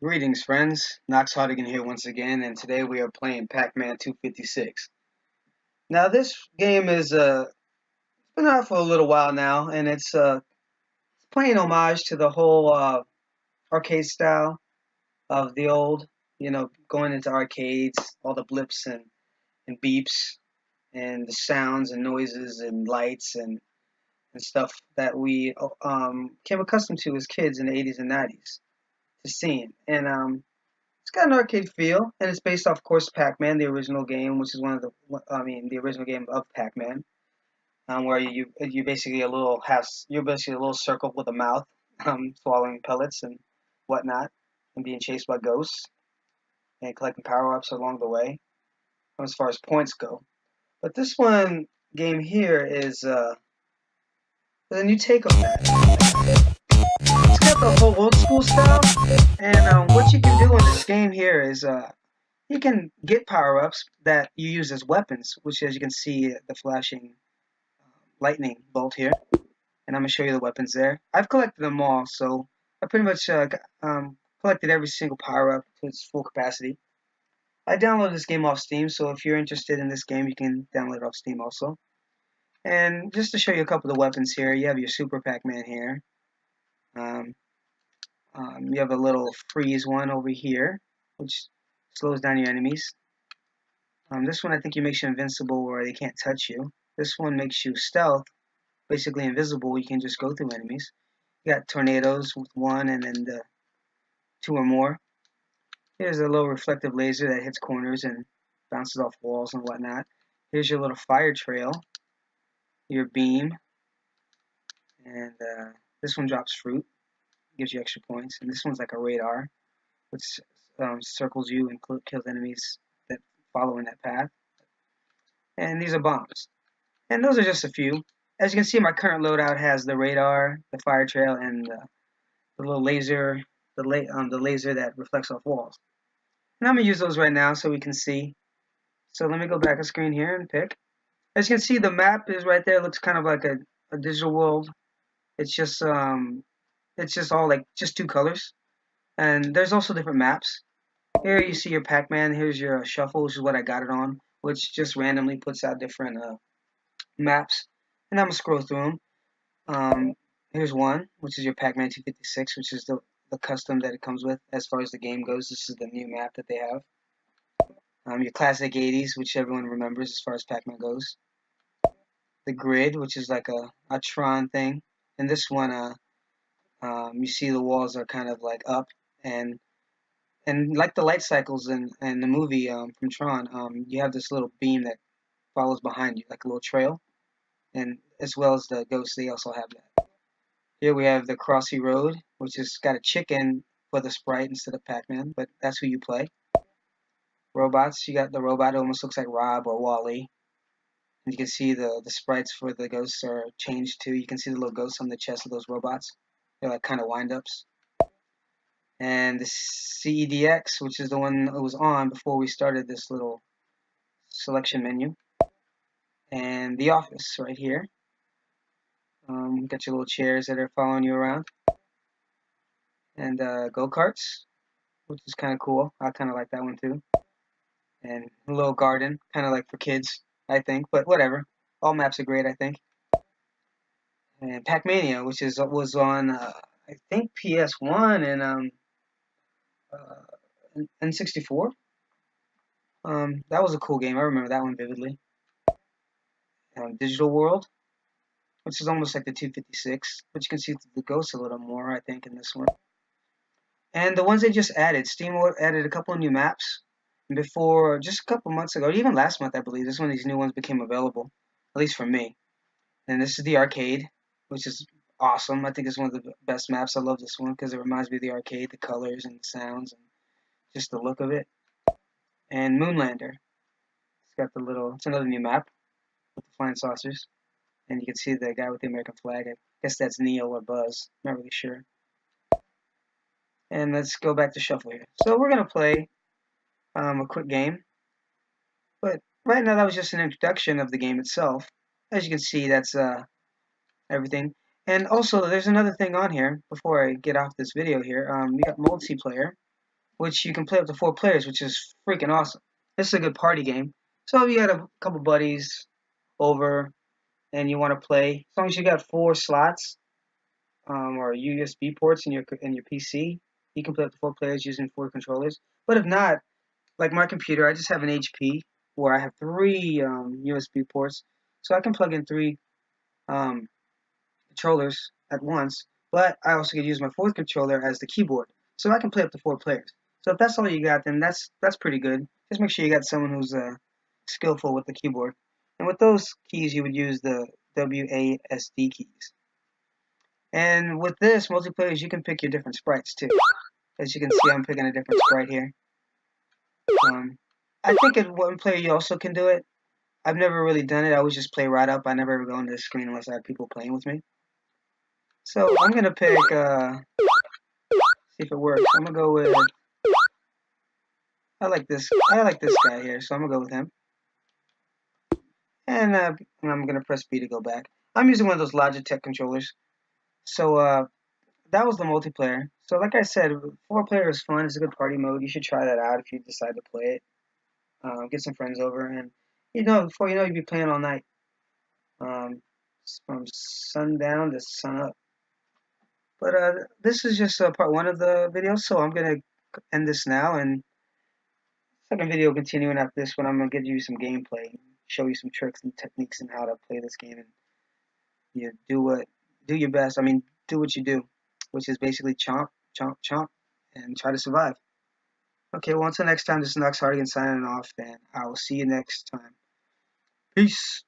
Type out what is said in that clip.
Greetings, friends. Nox-Hardigan here once again, and today we are playing Pac-Man 256. Now, this game is been out for a little while now, and it's playing homage to the whole arcade style of the old, going into arcades, all the blips and beeps, and the sounds and noises and lights and stuff that we came accustomed to as kids in the 80s and 90s to seeing. And it's got an arcade feel, and it's based off, of course, Pac-Man, the original game, which is the original game of Pac-Man, where you basically you're basically a little circle with a mouth, swallowing pellets and whatnot, and being chased by ghosts and collecting power-ups along the way, as far as points go. But this one game here is a new take on that. It's got the whole old school style, and what you can do in this game here is you can get power-ups that you use as weapons, which, as you can see, the flashing lightning bolt here. And I'm going to show you the weapons there. I've collected them all, so I pretty much collected every single power-up to its full capacity. I downloaded this game off Steam, so if you're interested in this game, you can download it off Steam also. And just to show you a couple of the weapons here, you have your Super Pac-Man here. You have a little freeze one over here, which slows down your enemies. This one I think makes you invincible where they can't touch you. This one makes you stealth, basically invisible. You can just go through enemies. You got tornadoes with one and then the two or more. Here's a little reflective laser that hits corners and bounces off walls and whatnot. Here's your little fire trail, your beam, and this one drops fruit, gives you extra points. And this one's like a radar, which circles you and kills enemies that follow in that path. And these are bombs. And those are just a few. As you can see, my current loadout has the radar, the fire trail, and the little laser, the laser that reflects off walls. And I'm gonna use those right now so we can see. So let me go back a screen here and pick. As you can see, the map is right there. It looks kind of like a digital world. It's just all like just two colors. And there's also different maps. Here you see your Pac-Man. Here's your shuffle, which is what I got it on, which just randomly puts out different maps. And I'm gonna scroll through them. Here's one, which is your Pac-Man 256, which is the custom that it comes with as far as the game goes. This is the new map that they have. Your classic 80s, which everyone remembers as far as Pac-Man goes. The grid, which is like a Tron thing. And this one, you see the walls are kind of like up, and like the light cycles in the movie from Tron, you have this little beam that follows behind you, like a little trail. And as well as the ghosts, they also have that. Here we have the Crossy Road, which has got a chicken for the sprite instead of Pac-Man, but that's who you play. Robots, you got the robot, it almost looks like Rob or Wally. And you can see the sprites for the ghosts are changed too. You can see the little ghosts on the chest of those robots. They're like kind of wind-ups. And the CEDX, which is the one that was on before we started this little selection menu. And the office right here. Got your little chairs that are following you around. And go-karts, which is kind of cool. I kind of like that one too. And a little garden, kind of like for kids, I think, but whatever. All maps are great, I think. And Pac-Mania, which was on, I think, PS1 and N64. That was a cool game. I remember that one vividly. Digital World, which is almost like the 256, but you can see the ghosts a little more, I think, in this one. And the ones they just added, Steam added a couple of new maps. Before, just a couple months ago, or even last month, I believe, this is when these new ones became available, at least for me. And this is the arcade, which is awesome. I think it's one of the best maps. I love this one because it reminds me of the arcade, the colors and the sounds and just the look of it. And Moonlander. It's got it's another new map with the flying saucers. And you can see the guy with the American flag. I guess that's Neo or Buzz. Not really sure. And let's go back to Shuffle here. So we're going to play a quick game. But right now that was just an introduction of the game itself. As you can see, that's everything. And also, there's another thing on here before I get off this video here. We got multiplayer, which you can play up to 4 players, which is freaking awesome. This is a good party game. So if you got a couple buddies over and you want to play, as long as you got 4 slots or USB ports in your PC, you can play up to 4 players using 4 controllers. But if not, like my computer, I just have an HP where I have 3 USB ports, so I can plug in 3 um, controllers at once. But I also could use my 4th controller as the keyboard, so I can play up to 4 players. So if that's all you got, then that's pretty good. Just make sure you got someone who's skillful with the keyboard. And with those keys, you would use the WASD keys. And with this multiplayer, you can pick your different sprites too. As you can see, I'm picking a different sprite here. I think in one player you also can do it. I've never really done it. I always just play right up. I never ever go into the screen unless I have people playing with me. So I'm gonna pick. See if it works. I'm gonna go with. I like this. I like this guy here, so I'm gonna go with him. And I'm gonna press B to go back. I'm using one of those Logitech controllers. So that was the multiplayer. So like I said, 4-player is fun. It's a good party mode. You should try that out if you decide to play it. Get some friends over, and before you know, you'll be playing all night. From sundown to sunup. But this is just part 1 of the video, so I'm gonna end this now, and second video continuing after this one. I'm gonna give you some gameplay, show you some tricks and techniques and how to play this game, and you do your best. I mean, do what you do, which is basically chomp, chomp, chomp, and try to survive. Okay, well, until next time, this is Nox-Hardigan signing off, and I will see you next time. Peace.